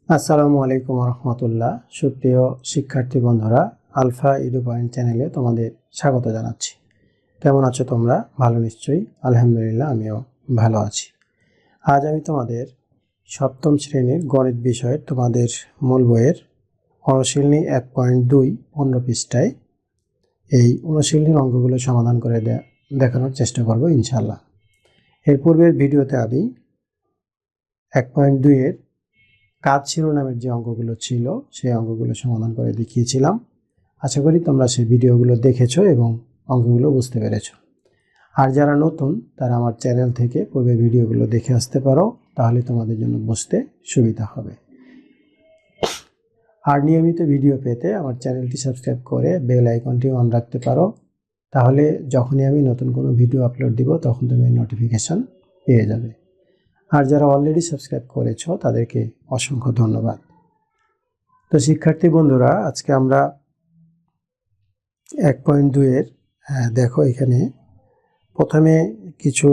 আসসালামু আলাইকুম রহমতুল্লাহ। সুপ্রিয় শিক্ষার্থী বন্ধুরা, আলফা ইডু পয়েন্ট চ্যানেলে তোমাদের স্বাগত জানাচ্ছি। কেমন আছো তোমরা? ভালো নিশ্চয়ই। আলহামদুলিল্লাহ, আমিও ভালো আছি। আজ আমি তোমাদের সপ্তম শ্রেণীর গণিত বিষয়ের তোমাদের মূল বইয়ের অনুশীলনী 1.2 15 পৃষ্ঠায় এই অনুশীলনীর অঙ্কগুলো সমাধান করে দেখানোর চেষ্টা করব ইনশাআল্লাহ। এর পূর্বের ভিডিওতে আমি 1.2 এর কাজ শিরোনামের যে অঙ্কগুলো ছিল সেই অঙ্কগুলো সমাধান করে দেখিয়েছিলাম। আশা করি তোমরা সেই ভিডিওগুলো দেখেছো এবং অঙ্কগুলো বুঝতে পেরেছো। আর যারা নতুন তারা আমার চ্যানেল থেকে পূর্বের ভিডিওগুলো দেখে আসতে পারো, তাহলে তোমাদের জন্য বুঝতে সুবিধা হবে। আর নিয়মিত ভিডিও পেতে আমার চ্যানেলটি সাবস্ক্রাইব করে বেল আইকনটি অন রাখতে পারো, তাহলে যখনই আমি নতুন কোনো ভিডিও আপলোড দিব তখন তুমি নোটিফিকেশন পেয়ে যাবে। আর যারা অলরেডি সাবস্ক্রাইব করেছো তাদেরকে অসংখ্য ধন্যবাদ। তো শিক্ষার্থী বন্ধুরা, আজকে আমরা 1.2 এর দেখো এখানে প্রথমে কিছু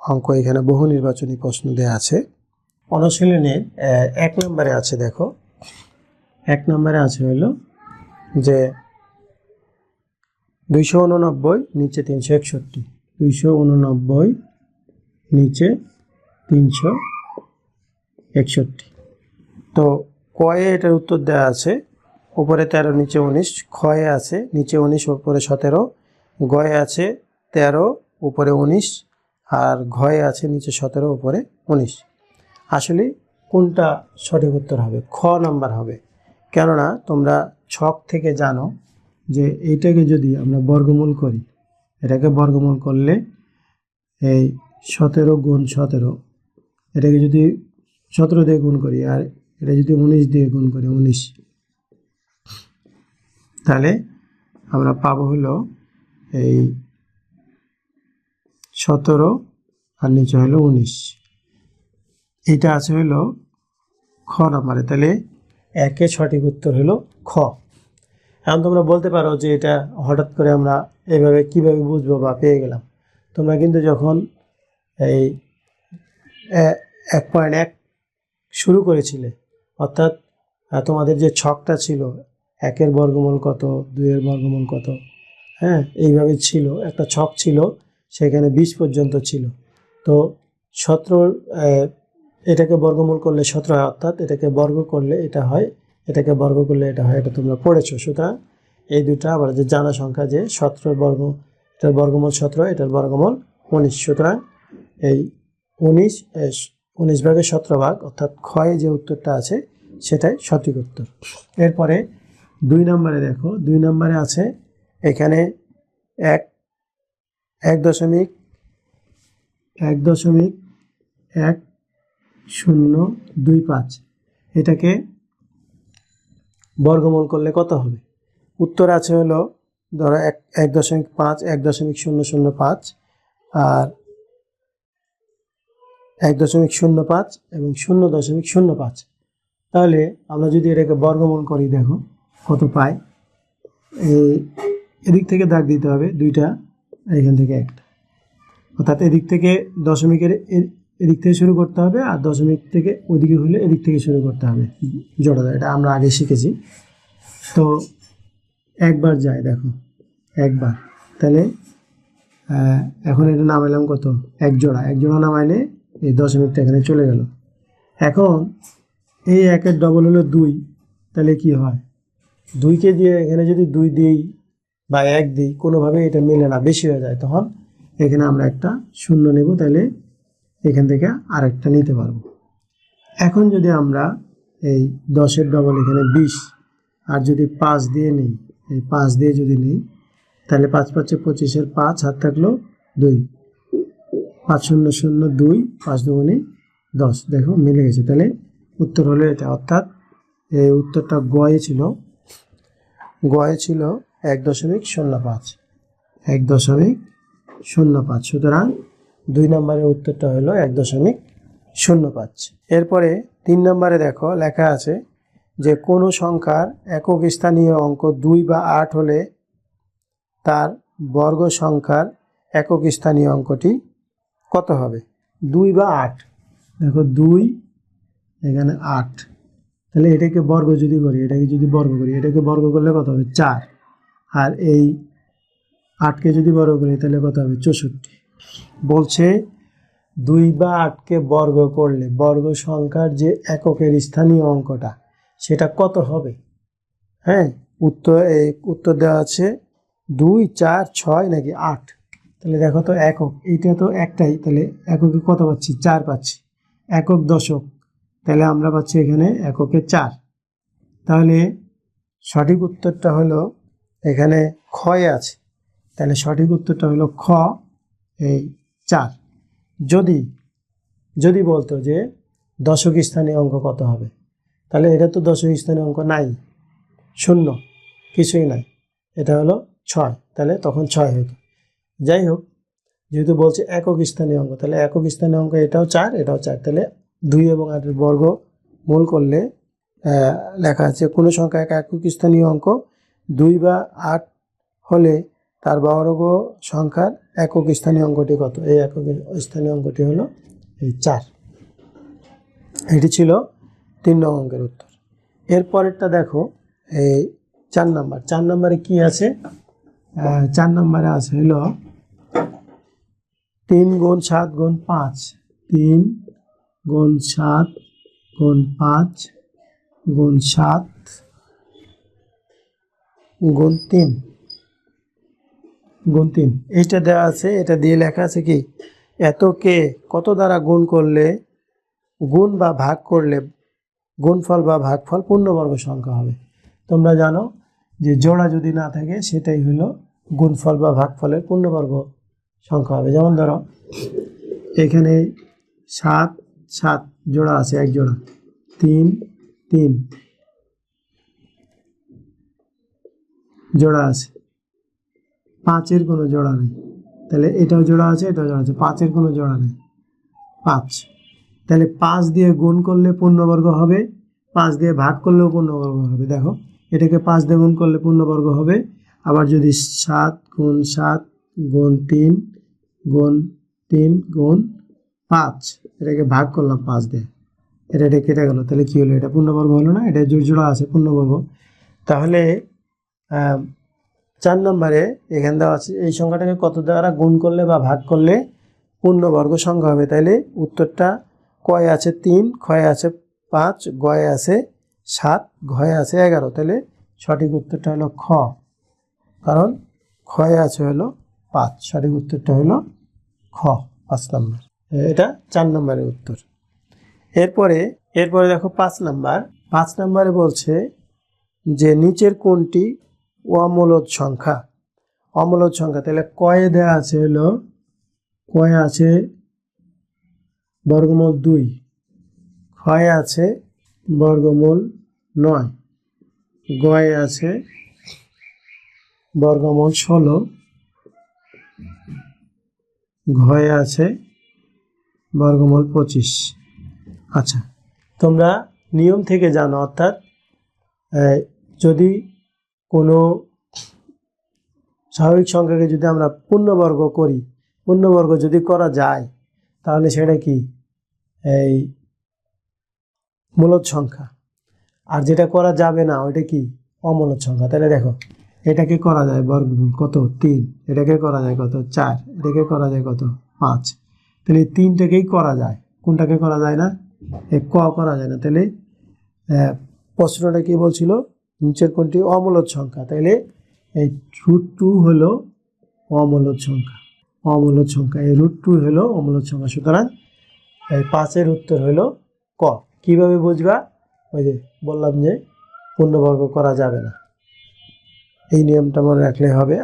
অঙ্ক, এখানে বহু নির্বাচনী প্রশ্ন দেওয়া আছে। অনুশীলনের 1 নম্বরে আছে, দেখো 1 নম্বরে আছে হলো যে 289 নিচে 361, 289 নিচে 361। তো কয়ে এটার উত্তর দেওয়া আছে, উপরে 13 নিচে 19, ক্ষয়ে আছে নিচে 19 উপরে 17, গয়ে আছে 13 উপরে 19, আর ঘয়ে আছে নিচে 17 উপরে 19। আসলে কোনটা সঠিক উত্তর হবে? খ নাম্বার হবে। কেননা তোমরা ছক থেকে জানো যে এইটাকে যদি আমরা বর্গমূল করি, এটাকে বর্গমূল করলে এই 17 গুণ 17, এটাকে যদি 17 দিয়ে গুণ করি আর এটা যদি 19 দিয়ে গুণ করি 19, তাহলে আমরা পাবো হলো এই 17 আর নিচে হলো 19। এটা আছে হলো খ নাম্বারে, তাহলে একের সঠিক উত্তর হলো খ। এখন তোমরা বলতে পারো যে এটা হঠাৎ করে আমরা এভাবে কিভাবে বুঝবো বা পেয়ে গেলাম। তোমরা কিন্তু যখন এই 1.1 শুরু করেছিলে, অর্থাৎ তোমাদের যে ছকটা ছিল 1-এর বর্গমূল কত, 2-এর বর্গমূল কত, হ্যাঁ এইভাবে ছিল, একটা ছক ছিল, সেখানে 20 পর্যন্ত ছিল। তো 17 এটাকে বর্গমূল করলে 17 হয়, অর্থাৎ এটাকে বর্গ করলে এটা হয়, এটাকে বর্গ করলে এটা হয়, এটা তোমরা পড়েছো। সুতরাং এই দুটা আবার যে জানা সংখ্যা যে 17 বর্গ, এটার বর্গমূল 17, এটার বর্গমূল 19। সুতরাং এই 19 ভাগের 17 ভাগ, অর্থাৎ ক্ষয়ে যে উত্তরটা আছে সেটাই সঠিক উত্তর। এরপরে 2 নম্বরে দেখো, 2 নম্বরে আছে এখানে 1.1025, এটাকে বর্গমূল করলে কত হবে? উত্তর আছে হলো ধরো 1.5, 1.005, আর 1.05 এবং 0.05। তাহলে আমরা যদি এটাকে বর্গমূল করি, দেখো কত পাই। এদিক থেকে দাগ দিতে হবে 2টা, এখান থেকে 1টা, অর্থাৎ এদিক থেকে দশমিকের এদিক থেকে শুরু করতে হবে, আর দশমিক থেকে ওইদিকে হলে এদিক থেকে শুরু করতে হবে জোড়া। এটা আমরা আগে শিখেছি। তো একবার যায়, দেখো একবার, তাহলে এখন এটা নামাইলাম কত? 1 জোড়া, 1 জোড়া নামাইলে এই দশমিকটা এখানে চলে গেল। এখন এই 1-এর ডবল হলো 2, তাহলে কি হয়? 2কে দিয়ে এখানে যদি 2 দিই বা 1 দিই, কোনোভাবে এটা মেলে না, বেশি হয়ে যায়। তখন এখানে আমরা একটা 0 নেব, তাহলে এখান থেকে আরেকটা নিতে পারবো। এখন যদি আমরা এই 10-এর ডবল এখানে 20, আর যদি 5 দিয়ে নিই, এই 5 দিয়ে যদি নিই, তাহলে 5 5 25-এর 5 হাত থাকলো 2, 5 0 0 2, 5 2 10, দেখো মিলে গেছে। তাহলে উত্তর হলো এটা, অর্থাৎ এই উত্তরটা গয়ে ছিল 1.05, 1.05। সুতরাং 2 নম্বরের উত্তরটা হলো 1.05। এরপরে 3 নম্বরে দেখো লেখা আছে যে কোনো সংখ্যার একক স্থানীয় অঙ্ক 2 বা 8 হলে তার বর্গ সংখ্যার একক স্থানীয় অঙ্কটি কত হবে? 2 বা 8, দেখো 2 এখানে 8, তাহলে এটাকে বর্গ যদি করি, এটাকে যদি বর্গ করি, এটাকে বর্গ করলে কত হবে 4, আর এই 8কে যদি বর্গ করি তাহলে কত হবে 64। বলছে 2 বা 8কে বর্গ করলে বর্গ সংখ্যার যে এককের স্থানীয় অঙ্কটা সেটা কত হবে। হ্যাঁ, উত্তর দেওয়া আছে 2, 4, 6 নাকি 8। তাহলে দেখো তো একক, এইটা তো একটাই, তাহলে এককে কত পাচ্ছি 4 পাচ্ছি। একক দশক, তাহলে আমরা পাচ্ছি এখানে এককে 4। তাহলে সঠিক উত্তরটা হলো এখানে ক্ষয় আছে, তাহলে সঠিক উত্তরটা হলো খ, এই 4। যদি বলতো যে দশক স্থানীয় অঙ্ক কত হবে, তাহলে এটা তো দশক স্থানীয় অঙ্ক নাই, 0, কিছুই নাই, এটা হলো 6, তাহলে তখন 6 হতো। যাই হোক, যেহেতু বলছে একক স্থানীয় অঙ্ক, তাহলে একক স্থানীয় অঙ্ক এটাও 4, এটাও 4, তাহলে 2 এবং 8-এর বর্গ মূল করলে লেখা আছে কোনো সংখ্যা একক স্থানীয় অঙ্ক 2 বা 8 হলে তার বর্গ সংখ্যার একক স্থানীয় অঙ্কটি কত। এই একক স্থানীয় অঙ্কটি হলো এই 4। এটি ছিল 3 নং অঙ্কের উত্তর। এরপরেরটা দেখো, এই 4 নাম্বার। 4 নাম্বারে কি আছে? 4 নাম্বারে আছে হলো 3 গুণ 7 গুণ 5, 3 গুণ 7 গুণ 5 গুণ 7 গুণ 3 গুণ 3, এইটা দেওয়া আছে। এটা দিয়ে লেখা আছে কি, এতকে কত দ্বারা গুণ করলে, গুণ বা ভাগ করলে গুণফল বা ভাগফল পূর্ণবর্গ সংখ্যা হবে। তোমরা জানো যে জোড়া যদি না থাকে সেটাই হলো গুণফল বা ভাগফলের পূর্ণবর্গ সংখ্যা হবে। যেমন ধরো এখানে 7 7 জোড়া আছে, এক জোড়া, 3 3 জোড়া আছে, 5-এর কোনো জোড়া নেই, তাহলে এটাও জোড়া আছে, এটাও জোড়া আছে, 5-এর কোনো জোড়া নেই, 5। তাহলে 5 দিয়ে গুণ করলে পূর্ণবর্গ হবে, 5 দিয়ে ভাগ করলেও পূর্ণবর্গ হবে। দেখো এটাকে 5 দিয়ে গুণ করলে পূর্ণবর্গ হবে, আবার যদি 7 গুণ 7 গুণ 3 গুণ 3 গুণ 5 এটাকে ভাগ করলাম 5 দিয়ে, এটা কেটে গেল, তাহলে কি হলো, এটা পূর্ণবর্গ হলো না, এটা জোড়া আছে পূর্ণবর্গ। তাহলে 4 নম্বরে এখানে দেওয়া আছে এই সংখ্যাটাকে কত দ্বারা গুণ করলে বা ভাগ করলে পূর্ণবর্গ সংখ্যা হবে। তাইলে উত্তরটা কয় আছে 3, ক্ষয়ে আছে 5, গয়ে আছে 7, ঘয়ে আছে 11। তাহলে সঠিক উত্তরটা হলো খ, কারণ ক্ষয়ে আছে হলো 5। সঠিক উত্তরটা হলো খ, 5 নম্বর। এটা 4 নম্বরের উত্তর। এরপরে দেখো 5 নাম্বার। 5 নাম্বারে বলছে যে নিচের কোনটি অমূলদ সংখ্যা। অমূলদ সংখ্যা, তাহলে কয়ে দেওয়া আছে হলো, কয়ে আছে বর্গমূল 2, ক্ষয়ে আছে বর্গমূল 9, গয়ে আছে বর্গমূল 16, ঘয়ে আছে বর্গমূল 25। আচ্ছা, তোমরা নিয়ম থেকে জানো, অর্থাৎ যদি কোনো স্বাভাবিক সংখ্যাকে যদি আমরা পূর্ণবর্গ করি, পূর্ণবর্গ যদি করা যায় তাহলে সেটা কি এই মূলদ সংখ্যা, আর যেটা করা যাবে না ওইটা কি অমূলদ সংখ্যা। তাহলে দেখো এটাকে করা যায় বর্গমূল কত 3, এটাকে করা যায় কত 4, এটাকে করা যায় কত 5। তাহলে এই 3টাকেই করা যায়, কোনটাকে করা যায় না, ক করা যায় না। তাহলে প্রশ্নটা কি বলছিল, নিচের কোনটি অমূলদ সংখ্যা। তাহলে এই √2 হলো অমূলদ সংখ্যা, অমূলদ সংখ্যা, এই √2 হলো অমূলদ সংখ্যা। সুতরাং এই 5-এর উত্তর হলো ক। কিভাবে বুঝবা, ওই যে বললাম যে পূর্ণবর্গ করা যাবে না, এই নিয়মটা মনে রাখলে হবে।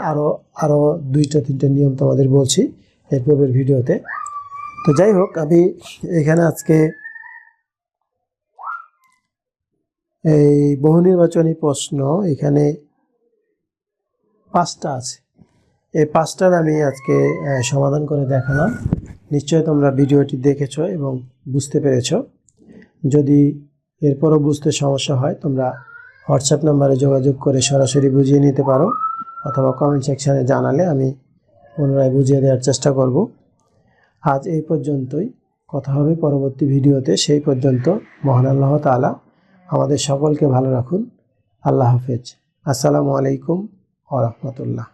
আরও 2-3টা নিয়ম তোমাদের বলছি এর পূর্বের ভিডিওতে। তো যাই হোক, আমি এখানে আজকে এই বহু নির্বাচনী প্রশ্ন এখানে 5টা আছে, এই 5টার আমি আজকে সমাধান করে দেখালাম। নিশ্চয়ই তোমরা ভিডিওটি দেখেছো এবং বুঝতে পেরেছো। যদি এরপরও বুঝতে সমস্যা হয় তোমরা হোয়াটসঅ্যাপ নাম্বারে যোগাযোগ করে সরাসরি বুঝিয়ে নিতে পারো, অথবা কমেন্ট সেকশানে জানালে আমি পুনরায় বুঝিয়ে দেওয়ার চেষ্টা করব। আজ এই পর্যন্তই, কথা হবে পরবর্তী ভিডিওতে। সেই পর্যন্ত মহান আল্লাহ তাআলা আমাদের সকলকে ভালো রাখুন। আল্লাহ হাফেজ। আসসালামু আলাইকুম ওয়া রাহমাতুল্লাহ।